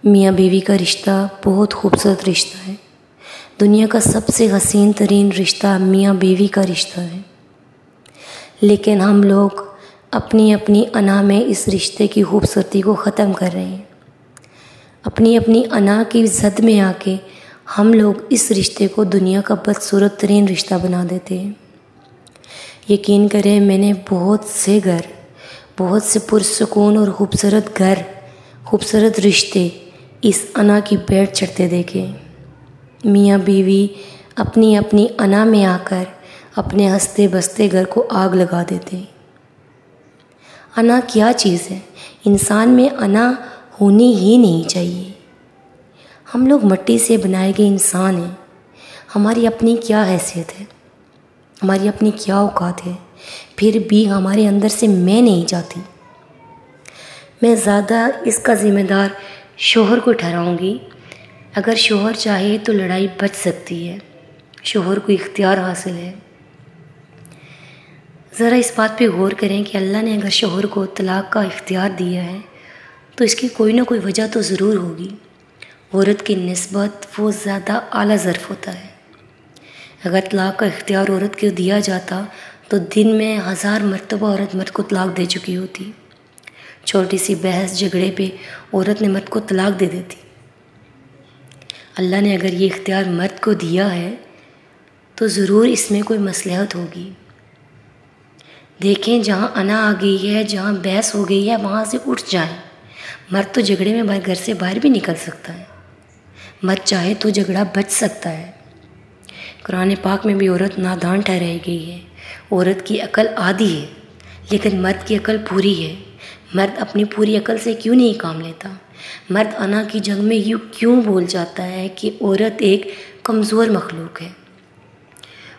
میاں بیوی کا رشتہ بہت خوبصورت رشتہ ہے۔ دنیا کا سب سے حسین ترین رشتہ میاں بیوی کا رشتہ ہے، لیکن ہم لوگ اپنی اپنی انا میں اس رشتے کی خوبصورتی کو ختم کر رہے ہیں۔ اپنی اپنی انا کی زد میں آ کے ہم لوگ اس رشتے کو دنیا کا بدصورت ترین رشتہ بنا دیتے ہیں۔ یقین کریں، میں نے بہت سے پرسکون اور خوبصورت رشتے اس انا کی بیٹھ چڑھتے دیکھے۔ میاں بیوی اپنی اپنی انا میں آ کر اپنے ہنستے بستے گھر کو آگ لگا دیتے۔ انا کیا چیز ہے؟ انسان میں انا ہونی ہی نہیں چاہیے۔ ہم لوگ مٹی سے بنائے گئے انسان ہیں۔ ہماری اپنی کیا حیثیت ہے؟ ہماری اپنی کیا اوقات ہے؟ پھر بھی ہمارے اندر سے میں نہیں چاہتی۔ میں زیادہ اس کا ذمہ دار شوہر کو ٹھہراؤں گی۔ اگر شوہر چاہے تو لڑائی بچ سکتی ہے، شوہر کو اختیار حاصل ہے۔ ذرا اس بات پہ غور کریں کہ اللہ نے اگر شوہر کو طلاق کا اختیار دیا ہے تو اس کی کوئی نہ کوئی وجہ تو ضرور ہوگی۔ عورت کی نسبت وہ زیادہ اعلیٰ ظرف ہوتا ہے۔ اگر طلاق کا اختیار عورت کو دیا جاتا تو دن میں 1000 مرتبہ عورت مرد کو طلاق دے چکی ہوتی۔ چھوٹی سی بحث جھگڑے پہ عورت نے مرد کو طلاق دے دیتی۔ اللہ نے اگر یہ اختیار مرد کو دیا ہے تو ضرور اس میں کوئی مصلحت ہوگی۔ دیکھیں، جہاں انا آ گئی ہے، جہاں بحث ہو گئی ہے، وہاں سے اٹھ جائیں۔ مرد تو جھگڑے میں گھر سے باہر بھی نکل سکتا ہے۔ مرد چاہے تو جھگڑا بچ سکتا ہے۔ قرآن پاک میں بھی عورت نادان ٹھہرائی گئی ہے۔ عورت کی عقل آدھی ہے لیکن مرد کی عقل پوری ہے۔ مرد اپنی پوری عقل سے کیوں نہیں کام لیتا؟ مرد انا کی جنگ میں یوں کیوں بول جاتا ہے کہ عورت ایک کمزور مخلوق ہے؟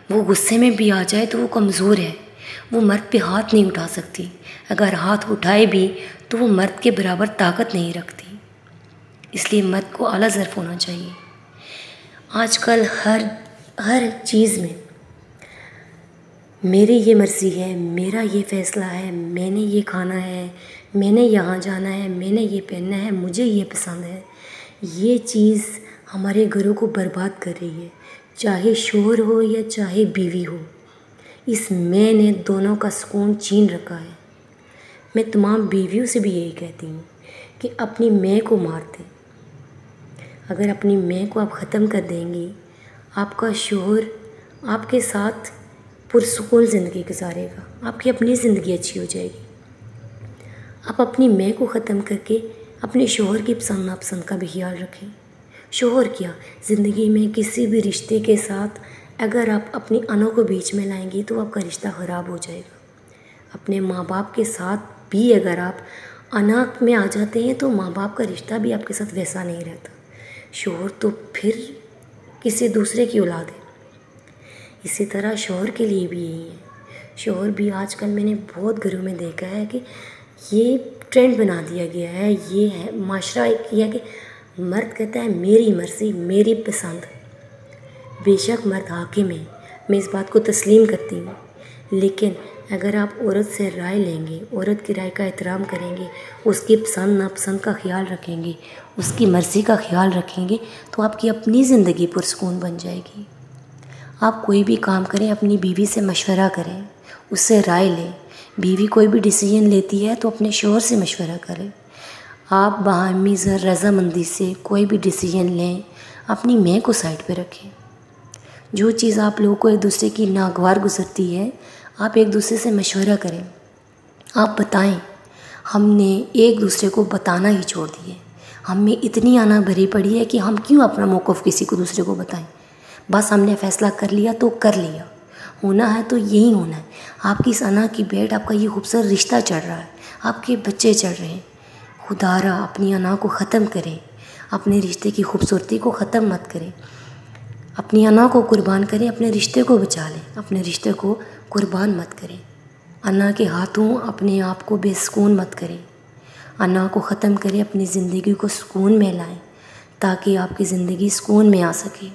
وہ غصے میں بھی آ جائے تو وہ کمزور ہے، وہ مرد پہ ہاتھ نہیں اٹھا سکتی۔ اگر ہاتھ اٹھائے بھی تو وہ مرد کے برابر طاقت نہیں رکھتی۔ اس لیے مرد کو اعلیٰ ظرف ہونا چاہیے۔ آج کل ہر چیز میں میری یہ مرضی ہے، میرا یہ فیصلہ ہے، میں نے یہ کھانا ہے، میں نے یہاں جانا ہے، میں نے یہ پہننا ہے، مجھے یہ پسند ہے۔ یہ چیز ہمارے گھروں کو برباد کر رہی ہے، چاہے شوہر ہو یا چاہے بیوی ہو۔ اس میں نے دونوں کا سکون چھین رکھا ہے۔ میں تمام بیویوں سے بھی یہی کہتی ہوں کہ اپنی میں کو مار دیں۔ اگر اپنی میں کو آپ ختم کر دیں گی، آپ کا شوہر آپ کے ساتھ پرسکون زندگی گزارے گا، آپ کی اپنی زندگی اچھی ہو جائے گی۔ آپ اپنی میں کو ختم کر کے اپنے شوہر کی پسند ناپسند کا بھی خیال رکھیں۔ شوہر کیا، زندگی میں کسی بھی رشتے کے ساتھ اگر آپ اپنی انوں کو بیچ میں لائیں گی تو آپ کا رشتہ خراب ہو جائے گا۔ اپنے ماں باپ کے ساتھ بھی اگر آپ انا میں آ جاتے ہیں تو ماں باپ کا رشتہ بھی آپ کے ساتھ ویسا نہیں رہتا۔ شوہر تو پھر کسی دوسرے کی اولاد ہے۔ اسی طرح شوہر کے لیے بھی یہی ہے۔ شوہر بھی آج کل میں نے بہت گھروں میں دیکھا ہے کہ یہ ٹرینڈ بنا دیا گیا ہے، یہ ہے معاشرہ کیا کہ مرد کہتا ہے میری مرضی، میری پسند۔ بے شک مرد حاکم ہے، میں اس بات کو تسلیم کرتی ہوں، لیکن اگر آپ عورت سے رائے لیں گے، عورت کی رائے کا احترام کریں گے، اس کی پسند ناپسند کا خیال رکھیں گے، اس کی مرضی کا خیال رکھیں گے تو آپ کی اپنی زندگی پرسکون بن جائے گی۔ آپ کوئی بھی کام کریں اپنی بیوی سے مشورہ کریں، اس سے رائے لیں۔ بیوی کوئی بھی ڈیسیژن لیتی ہے تو اپنے شوہر سے مشورہ کریں۔ آپ باہمی رضامندی سے کوئی بھی ڈیسیژن لیں، اپنی میں کو سائڈ پہ رکھیں۔ جو چیز آپ لوگوں کو ایک دوسرے کی ناگوار گزرتی ہے، آپ ایک دوسرے سے مشورہ کریں، آپ بتائیں۔ ہم نے ایک دوسرے کو بتانا ہی چھوڑ دیے۔ ہم میں اتنی انا بھری پڑی ہے کہ ہم کیوں اپنا موقف کسی کو دوسرے کو بتائیں؟ بس ہم نے فیصلہ کر لیا تو کر لیا، ہونا ہے تو یہی ہونا ہے۔ آپ کی اس انا کی بیٹ، آپ کا یہ خوبصورت رشتہ چڑھ رہا ہے، آپ کے بچے چڑھ رہے ہیں۔ خدا را اپنی انا کو ختم کریں، اپنے رشتے کی خوبصورتی کو ختم مت کریں۔ اپنی انا کو قربان کریں، اپنے رشتے کو بچا لیں، اپنے رشتے کو قربان مت کریں۔ انا کے ہاتھوں اپنے آپ کو بے سکون مت کریں۔ انا کو ختم کریں، اپنی زندگی کو سکون میں لائیں تاکہ آپ کی زندگی سکون میں آ سکے۔